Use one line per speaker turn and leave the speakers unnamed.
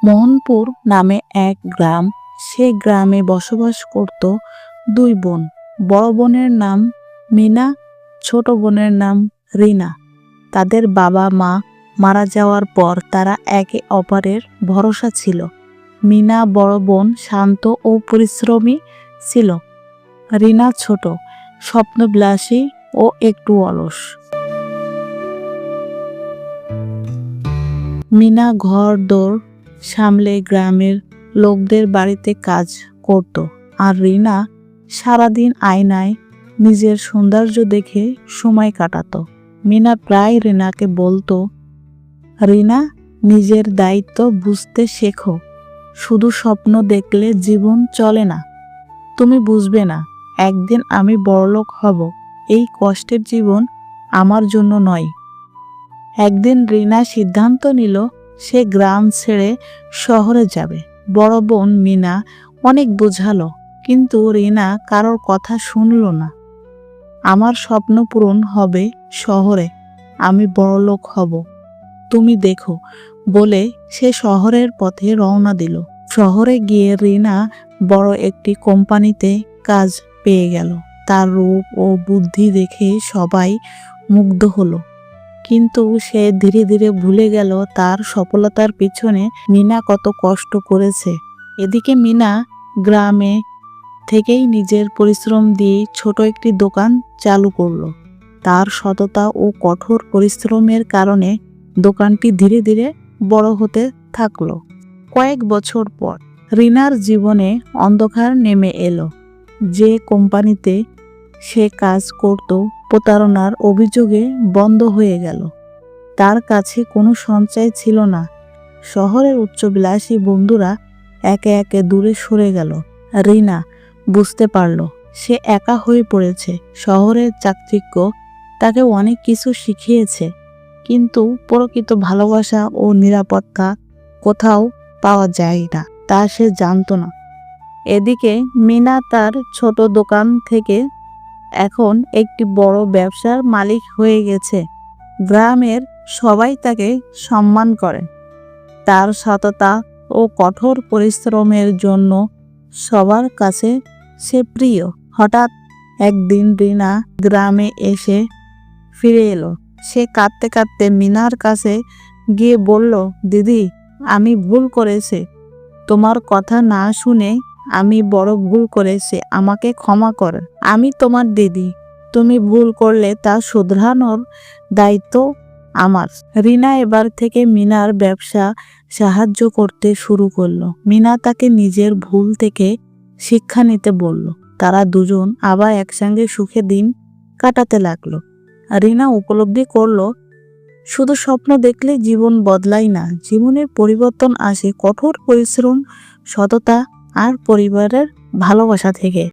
মোহনপুর নামে এক গ্রাম। সে গ্রামে বসবাস করত দুই বোন। বড় বোনের নাম মিনা, ছোট বোনের নাম রিনা। তাদের বাবা মা মারা যাওয়ার পর তারা একে অপরের ভরসা ছিল। মিনা বড় বোন, শান্ত ও পরিশ্রমী ছিল। রিনা ছোট, স্বপ্নবিলাসী ও একটু অলস। মিনা ঘর দোর সামলে গ্রামের লোকদের বাড়িতে কাজ করত, আর রিনা সারাদিন আয়নায় নিজের সৌন্দর্য দেখে সময় কাটাতো। মিনা প্রায় রিনাকে বলতো, রিনা, নিজের দায়িত্ব বুঝতে শেখো। শুধু স্বপ্ন দেখলে জীবন চলে না। তুমি বুঝবে না, একদিন আমি বড়লোক হব। এই কষ্টের জীবন আমার জন্য নয়। একদিন রিনা সিদ্ধান্ত নিল সে গ্রাম ছেড়ে শহরে যাবে। বড় বোন মিনা অনেক বোঝালো, কিন্তু রিনা কারোর কথা শুনল না। আমার স্বপ্ন পূরণ হবে শহরে, আমি বড়লোক হব, তুমি দেখো বলে সে শহরের পথে রওনা দিল। শহরে গিয়ে রিনা বড় একটি কোম্পানিতে কাজ পেয়ে গেল। তার রূপ ও বুদ্ধি দেখে সবাই মুগ্ধ হলো, কিন্তু সে ধীরে ধীরে ভুলে গেল তার সফলতার পিছনে মিনা কত কষ্ট করেছে। এদিকে মিনা গ্রামে থেকেই নিজের পরিশ্রম দিয়ে ছোট একটি দোকান চালু করলো। তার সততা ও কঠোর পরিশ্রমের কারণে দোকানটি ধীরে ধীরে বড় হতে থাকলো। কয়েক বছর পর রিনার জীবনে অন্ধকার নেমে এলো। যে কোম্পানিতে সে কাজ করত প্রতারণার অভিযোগে বন্ধ হয়ে গেল। তার কাছে কোনো সঞ্চয় ছিল না। শহরের উচ্চবিলাসী বন্ধুরা একে একে দূরে সরে গেল। রিনা বুঝতে পারল সে একা হয়ে পড়েছে। শহরের চাকচিক্য তাকে অনেক কিছু শিখিয়েছে, কিন্তু প্রকৃত ভালোবাসা ও নিরাপত্তা কোথাও পাওয়া যায় না, তা সে জানত না। এদিকে মিনা তার ছোট দোকান থেকে এখন একটি বড় ব্যবসার মালিক হয়ে গেছে। গ্রামের সবাই তাকে সম্মান করে। তার সততা ও কঠোর পরিশ্রমের জন্য সবার কাছে সে প্রিয়। হঠাৎ একদিন রিনা গ্রামে এসে ফিরে এলো। সে কাঁদতে কাঁদতে মিনার কাছে গিয়ে বলল, দিদি, আমি ভুল করেছি। তোমার কথা না শুনে আমি বড় ভুল করেছি, আমাকে ক্ষমা কর। আমি তোমার দিদি, তুমি ভুল করলে তা শুধরানোর দায়িত্ব আমার। রিনা এবার থেকে মিনার ব্যবসা সাহায্য করতে শুরু করলো। মিনা তাকে নিজের ভুল থেকে শিক্ষা নিতে বলল। তারা দুজন আবার একসঙ্গে সুখে দিন কাটাতে লাগলো। রিনা উপলব্ধি করলো, শুধু স্বপ্ন দেখলে জীবন বদলায় না, জীবনের পরিবর্তন আসে কঠোর পরিশ্রম, সততা আর পরিবারের ভালোবাসা থেকে।